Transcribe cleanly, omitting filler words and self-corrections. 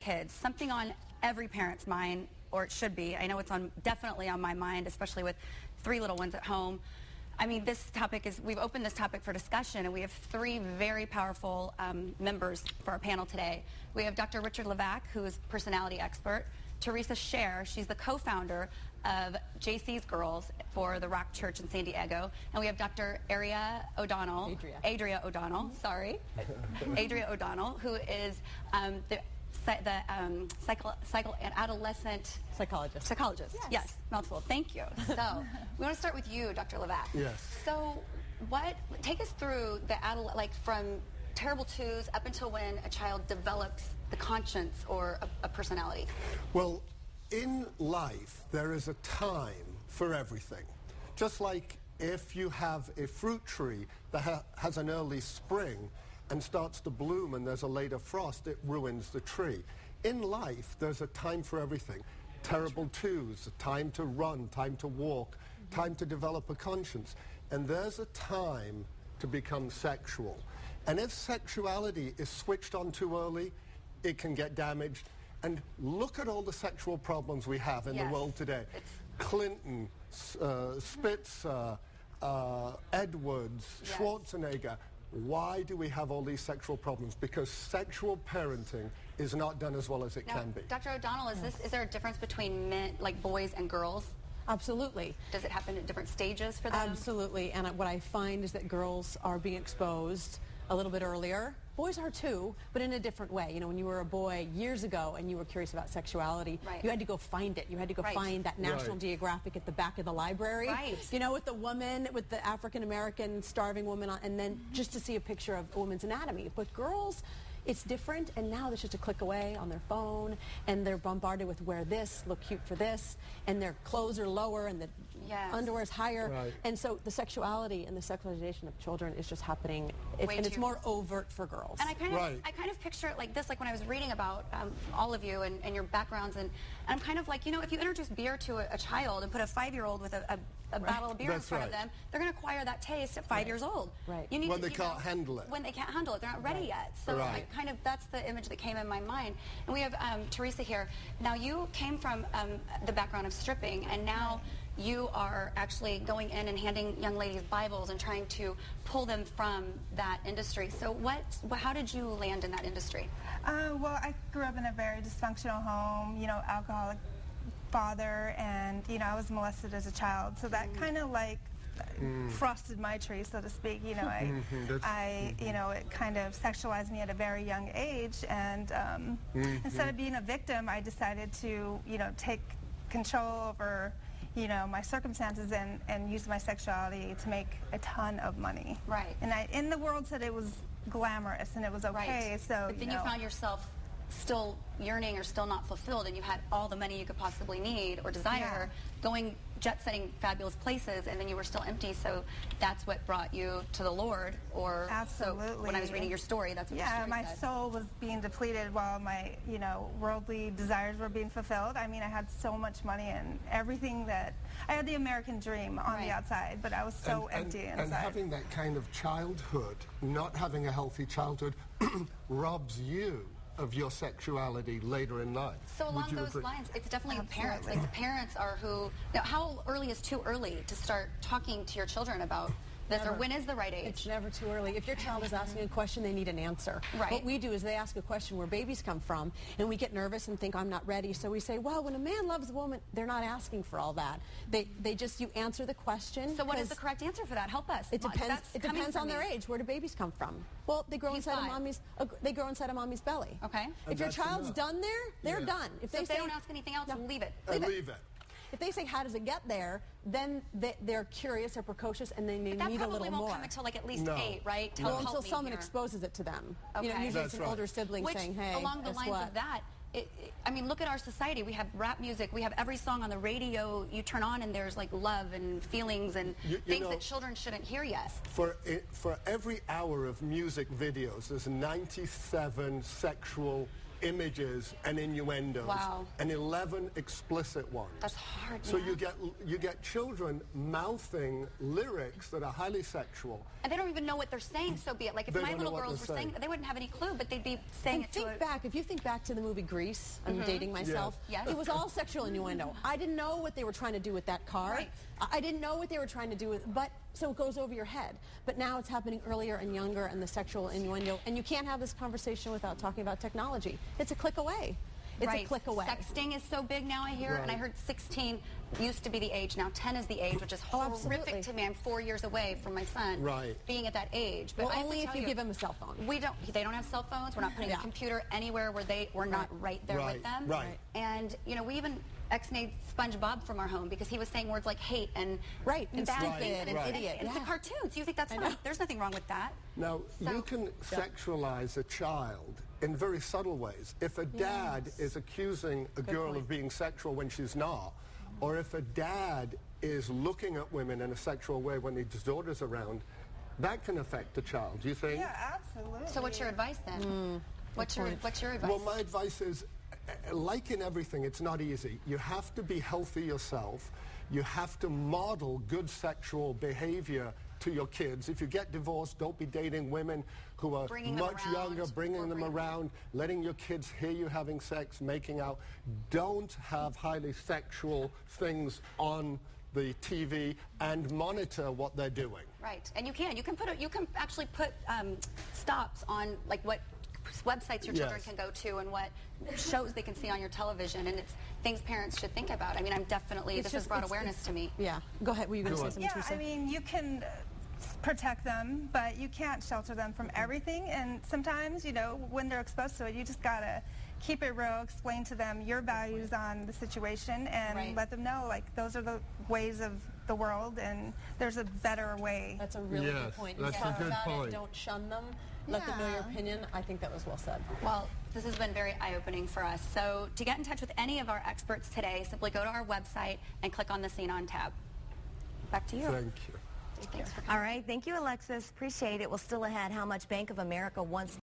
kids, something on every parent's mind, or it should be. I know it's definitely on my mind, especially with 3 little ones at home. I mean, this topic is, we've opened this topic for discussion, and we have 3 very powerful members for our panel today. We have Dr. Richard Levac, who is a personality expert. Teresa Scher, she's the co-founder of JC's Girls for the Rock Church in San Diego. And we have Dr. Adria O'Donnell, who is the adolescent psychologist. Yes, mouthful. Thank you. So we want to start with you, Dr. Levac. Yes. So take us through the from terrible twos up until when a child develops the conscience or a personality. Well, in life, there is a time for everything. Just like if you have a fruit tree that has an early spring and starts to bloom and there's a later frost, it ruins the tree. In life, there's a time for everything. Terrible twos, a time to run, time to walk, time to develop a conscience. And there's a time to become sexual. And if sexuality is switched on too early, it can get damaged. And look at all the sexual problems we have in the world today. Clinton, Spitzer, Edwards, Schwarzenegger. Why do we have all these sexual problems? Because sexual parenting is not done as well as it can be. Dr. O'Donnell, is there a difference between men, like boys and girls? Absolutely. Does it happen at different stages for them? Absolutely. And what I find is that girls are being exposed a little bit earlier. Boys are too, but in a different way. You know, when you were a boy years ago and you were curious about sexuality, you had to go find it. You had to go find that National Geographic at the back of the library. You know, with the woman, with the African-American starving woman, and then just to see a picture of a woman's anatomy. But girls, it's different, and now it's just a click away on their phone, and they're bombarded with wear this, look cute for this, and their clothes are lower, and the underwear is higher. And so the sexuality and the sexualization of children is just happening, and it's more overt for girls. And I kind of picture it like this, like when I was reading about all of you and your backgrounds, and I'm kind of like, you know, if you introduce beer to a child and put a 5-year-old with a bottle of beer in front of them, they're going to acquire that taste at 5 years old. You need when they can't handle it. When they can't handle it, they're not ready yet. So that's the image that came in my mind. And we have Teresa here. Now, you came from the background of stripping, and now you are actually going in and handing young ladies Bibles and trying to pull them from that industry. So how did you land in that industry? Well, I grew up in a very dysfunctional home, you know, alcoholic father, and, you know, I was molested as a child. So that kind of like frosted my tree, so to speak. You know, you know, it kind of sexualized me at a very young age, and instead of being a victim, I decided to, you know, take control over, you know, my circumstances and use my sexuality to make a ton of money. And in the world said it was glamorous and it was okay. So, but then you found yourself still yearning or still not fulfilled, and you had all the money you could possibly need or desire, going jet-setting fabulous places, and then you were still empty. So that's what brought you to the Lord. Or absolutely. So when I was reading your story, that's what your story my said. soul was being depleted while my, you know, worldly desires were being fulfilled. I mean, I had so much money and everything that I had the American dream on the outside, but I was so empty inside. And having that kind of childhood, not having a healthy childhood, robs you of your sexuality later in life. So along those lines, it's definitely the parents. Like the parents are who. Now, how early is too early to start talking to your children about this, or when is the right age? It's never too early. If your child is asking a question, they need an answer. What we do is they ask a question where babies come from, and we get nervous and think, I'm not ready. So we say, well, when a man loves a woman, they're not asking for all that. They just, you answer the question. So what is the correct answer for that? Help us. It depends. It depends on their age. Where do babies come from? Well, they grow inside of mommy's. They grow inside of mommy's belly. If your child's done there, they're done. If they don't ask anything else, leave it. Leave it. If they say, how does it get there, then they're curious, they're precocious, and they may need a little more. That probably won't come until like at least 8, right? Well, until someone exposes it to them. You know, usually it's an older sibling saying, hey, along the lines of that, I mean, look at our society. We have rap music. We have every song on the radio you turn on, and there's like love and feelings and things that children shouldn't hear yet. For every hour of music videos, there's 97 sexual images and innuendos, and 11 explicit ones. That's hard. So you get children mouthing lyrics that are highly sexual. And they don't even know what they're saying, so be it. Like if my little girls were saying, they wouldn't have any clue, but they'd be saying it to if you think back to the movie Grease, I'm dating myself, yes. It was all sexual innuendo. I didn't know what they were trying to do with that car. Right. I didn't know what they were trying to do with, so it goes over your head. But now it's happening earlier and younger, and the sexual innuendo, and you can't have this conversation without talking about technology. It's a click away. It's a click away. Sexting is so big now, I hear, and I heard 16 used to be the age. Now 10 is the age, which is horrific to me. I'm 4 years away from my son being at that age. But only if you give him a cell phone. They don't have cell phones. We're not putting a computer anywhere where we're not right there with them. And we even ex-nayed SpongeBob from our home because he was saying words like hate and bad things and idiot. And it's a cartoon, so you think that's fine. There's nothing wrong with that. Now, you can sexualize a child in very subtle ways. If a dad is accusing a girl of being sexual when she's not, or if a dad is looking at women in a sexual way when his daughter's around, that can affect the child, do you think? Yeah, absolutely. So what's your advice then? What's your advice? Well, my advice is, like in everything, it's not easy. You have to be healthy yourself. You have to model good sexual behavior to your kids. If you get divorced, don't be dating women who are much younger, bringing them around, letting your kids hear you having sex, making out. Don't have highly sexual things on the TV and monitor what they're doing. Right, and you can actually put stops on like what websites your children can go to and what shows they can see on your television, and it's things parents should think about. I mean, this has brought awareness to me. Yeah, go ahead. Were you going to say something, Teresa? I mean, you can protect them, but you can't shelter them from everything, and sometimes, when they're exposed to it, you just gotta keep it real, explain to them your values on the situation, and let them know, like, those are the ways of the world, and there's a better way. That's a really good point. That's a good point. Don't shun them. Let them know your opinion. I think that was well said. Well, this has been very eye-opening for us. So to get in touch with any of our experts today, simply go to our website and click on the Scene On tab. Back to you. Thank you. Thanks for coming. All right. Thank you, Alexis. Appreciate it. Well, still ahead, how much Bank of America wants